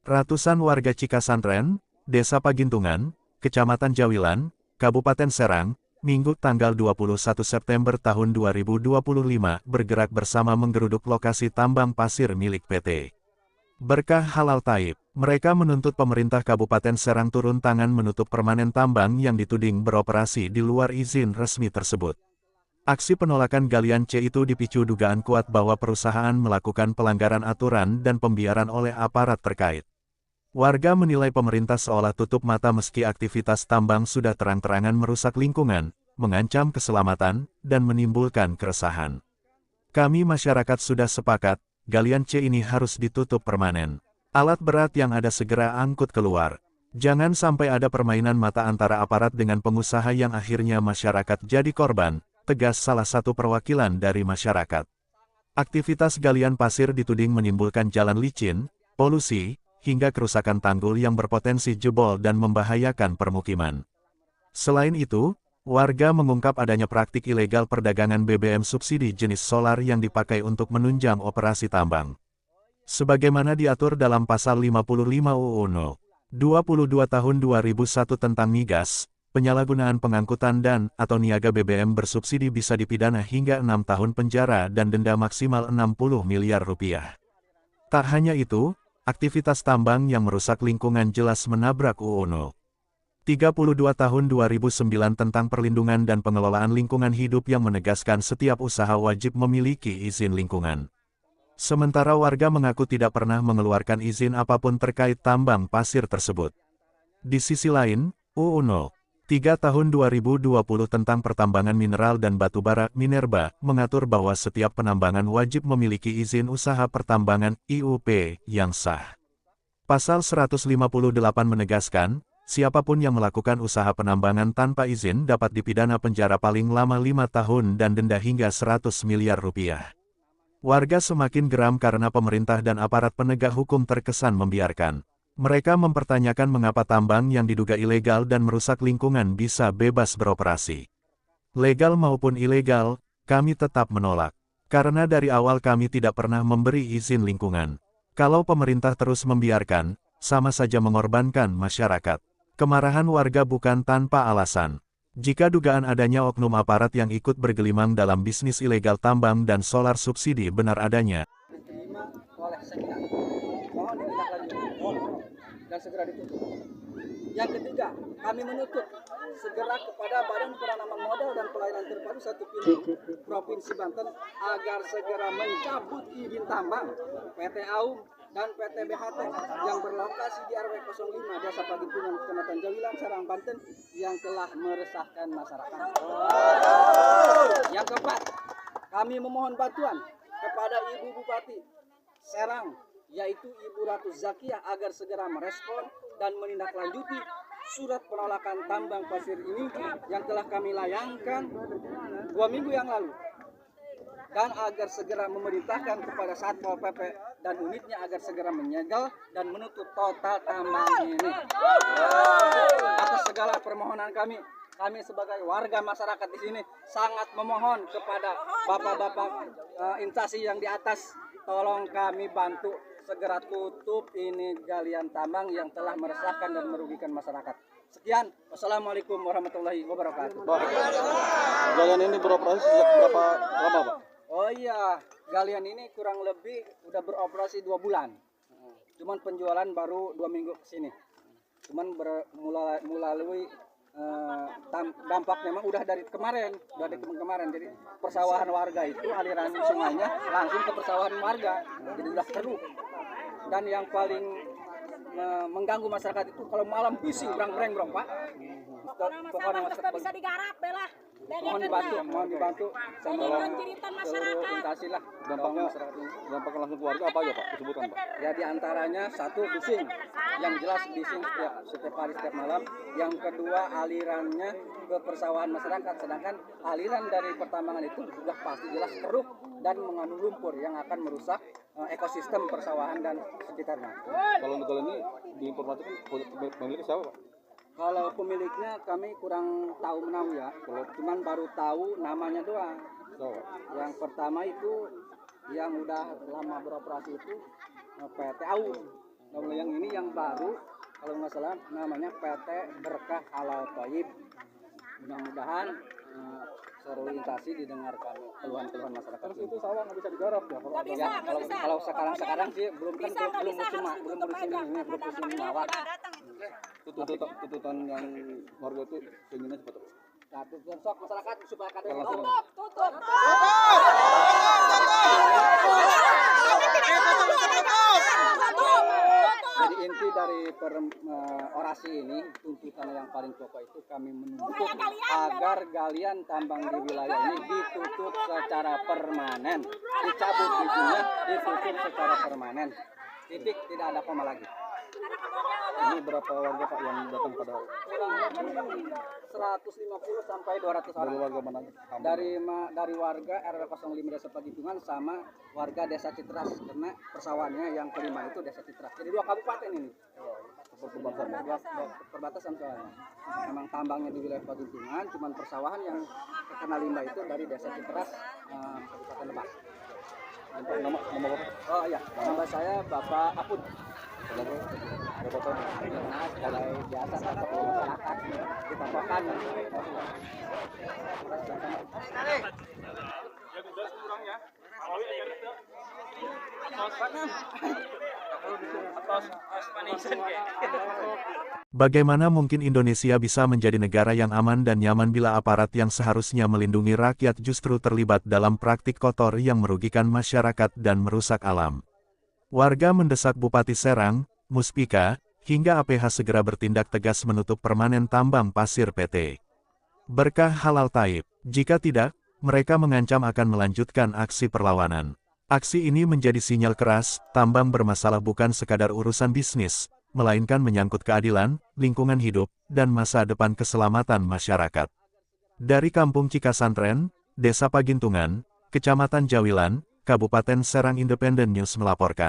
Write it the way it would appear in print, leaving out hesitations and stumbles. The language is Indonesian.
Ratusan warga Cikasantren, Desa Pagintungan, Kecamatan Jawilan, Kabupaten Serang, Minggu tanggal 21 September tahun 2025 bergerak bersama menggeruduk lokasi tambang pasir milik PT Berkah Halal Taib. Mereka menuntut pemerintah Kabupaten Serang turun tangan menutup permanen tambang yang dituding beroperasi di luar izin resmi tersebut. Aksi penolakan galian C itu dipicu dugaan kuat bahwa perusahaan melakukan pelanggaran aturan dan pembiaran oleh aparat terkait. Warga menilai pemerintah seolah tutup mata meski aktivitas tambang sudah terang-terangan merusak lingkungan, mengancam keselamatan, dan menimbulkan keresahan. Kami masyarakat sudah sepakat, galian C ini harus ditutup permanen. Alat berat yang ada segera angkut keluar. Jangan sampai ada permainan mata antara aparat dengan pengusaha yang akhirnya masyarakat jadi korban, tegas salah satu perwakilan dari masyarakat. Aktivitas galian pasir dituding menimbulkan jalan licin, polusi, hingga kerusakan tanggul yang berpotensi jebol dan membahayakan permukiman. Selain itu, warga mengungkap adanya praktik ilegal perdagangan BBM subsidi jenis solar yang dipakai untuk menunjang operasi tambang. Sebagaimana diatur dalam Pasal 55 UU No. 22 Tahun 2001 tentang migas, penyalahgunaan pengangkutan dan/atau niaga BBM bersubsidi bisa dipidana hingga 6 tahun penjara dan denda maksimal 60 miliar rupiah. Tak hanya itu, aktivitas tambang yang merusak lingkungan jelas menabrak UU No. 32 Tahun 2009 tentang perlindungan dan pengelolaan lingkungan hidup yang menegaskan setiap usaha wajib memiliki izin lingkungan. Sementara warga mengaku tidak pernah mengeluarkan izin apapun terkait tambang pasir tersebut. Di sisi lain, UU No. 3 Tahun 2020 tentang pertambangan mineral dan batu bara Minerba mengatur bahwa setiap penambangan wajib memiliki izin usaha pertambangan IUP yang sah. Pasal 158 menegaskan, siapapun yang melakukan usaha penambangan tanpa izin dapat dipidana penjara paling lama 5 tahun dan denda hingga 100 miliar rupiah. Warga semakin geram karena pemerintah dan aparat penegak hukum terkesan membiarkan. Mereka mempertanyakan mengapa tambang yang diduga ilegal dan merusak lingkungan bisa bebas beroperasi. Legal maupun ilegal, kami tetap menolak. Karena dari awal kami tidak pernah memberi izin lingkungan. Kalau pemerintah terus membiarkan, sama saja mengorbankan masyarakat. Kemarahan warga bukan tanpa alasan. Jika dugaan adanya oknum aparat yang ikut bergelimang dalam bisnis ilegal tambang dan solar subsidi benar adanya, diterima oleh Sekda. Mohon ditindaklanjuti dan segera ditutup. Yang ketiga, kami menuntut segera kepada Badan Penanaman Modal dan Pelayanan Terpadu 1 Pintu Provinsi Banten agar segera mencabut izin tambang PT AUM dan PT BHT yang berlokasi di RW 05 Desa Pagintungan Kecamatan Jawilan, Serang, Banten yang telah meresahkan masyarakat. Yang keempat, kami memohon bantuan kepada Ibu Bupati Serang, yaitu Ibu Ratu Zakia, agar segera merespon dan menindaklanjuti surat penolakan tambang pasir ini yang telah kami layangkan 2 minggu yang lalu, dan agar segera memerintahkan kepada Satpol PP dan unitnya agar segera menyegel dan menutup total tambang ini. Atas segala permohonan kami sebagai warga masyarakat di sini sangat memohon kepada bapak-bapak instansi yang di atas, tolong kami bantu segera tutup ini galian tambang yang telah meresahkan dan merugikan masyarakat. Sekian, wassalamualaikum warahmatullahi wabarakatuh. Galian ini beroperasi sejak berapa lama, Pak? Oh iya, galian ini kurang lebih udah beroperasi 2 bulan. Cuman penjualan baru 2 minggu ke sini. Cuman melalui dampak memang udah dari kemarin, jadi persawahan warga itu aliran sungainya langsung ke persawahan warga, jadi udah keruh. Dan yang paling mengganggu masyarakat itu kalau malam bising brang-brang Pak. Pokoknya masyarakat bisa digarap belah. mohon dibantu sama seluruh instansi lah. Dampaknya langsung keluarga apa aja, Pak? Disebutkan, Pak. Ya diantaranya satu bising, yang jelas bising setiap hari setiap malam. Yang kedua alirannya ke persawahan masyarakat, sedangkan aliran dari pertambangan itu sudah pasti jelas keruh dan mengandung lumpur yang akan merusak ekosistem persawahan dan sekitarnya. Kalau untuk ini diinformasikan pemiliknya siapa, Pak? Kalau pemiliknya kami kurang tahu menau ya, cuman baru tahu namanya doang. Yang pertama itu yang udah lama beroperasi itu PT AUM. Kalau yang ini yang baru, kalau nggak salah namanya PT Berkah Halal Thayyib. Mudah-mudahan terorientasi didengarkan keluhan-keluhan masyarakat. Terus itu sawah nggak bisa digarap ya? Kalau Nggak bisa, ya, nggak bisa. kalau sekarang sih belum kan Bisa, nggak belum bisa, musim harus belum ditutup musim aja. ini belum musim lawak. Tuntutan yang warga itu keinginan seperti apa? Nah, besok masyarakat supaya kada Kalau Tutup, tutup. Jadi inti dari orasi ini, tuntutan yang paling pokok itu kami menuntut agar galian tambang di wilayah ini ditutup secara permanen, dicabut izinnya, ditutup secara permanen. Titik, tidak ada koma lagi. Ini berapa warga Pak yang datang pada Kurang lebih 150 sampai 200 dari orang. warga mana? Dari warga RW 05 Desa Pagitungan sama warga Desa Citras, karena persawahannya yang kelima itu Desa Citras. Jadi 2 kabupaten ini. Perbatasan soalnya. Memang tambangnya di wilayah Pagitungan, cuman persawahan yang terkena limbah itu dari Desa Citras, Kabupaten Lebak. Nama Bapak? Oh iya, nama saya Bapak Apud. Berapa tahun? Mulai biasa tetap masyarakat ditampakkan. Bagaimana mungkin Indonesia bisa menjadi negara yang aman dan nyaman bila aparat yang seharusnya melindungi rakyat justru terlibat dalam praktik kotor yang merugikan masyarakat dan merusak alam? Warga mendesak Bupati Serang, Muspika, hingga APH segera bertindak tegas menutup permanen tambang pasir PT Berkah Halal Thayyib. Jika tidak, mereka mengancam akan melanjutkan aksi perlawanan. Aksi ini menjadi sinyal keras, tambang bermasalah bukan sekadar urusan bisnis, melainkan menyangkut keadilan, lingkungan hidup, dan masa depan keselamatan masyarakat. Dari Kampung Cikasantren, Desa Pagintungan, Kecamatan Jawilan, Kabupaten Serang, Independent News melaporkan.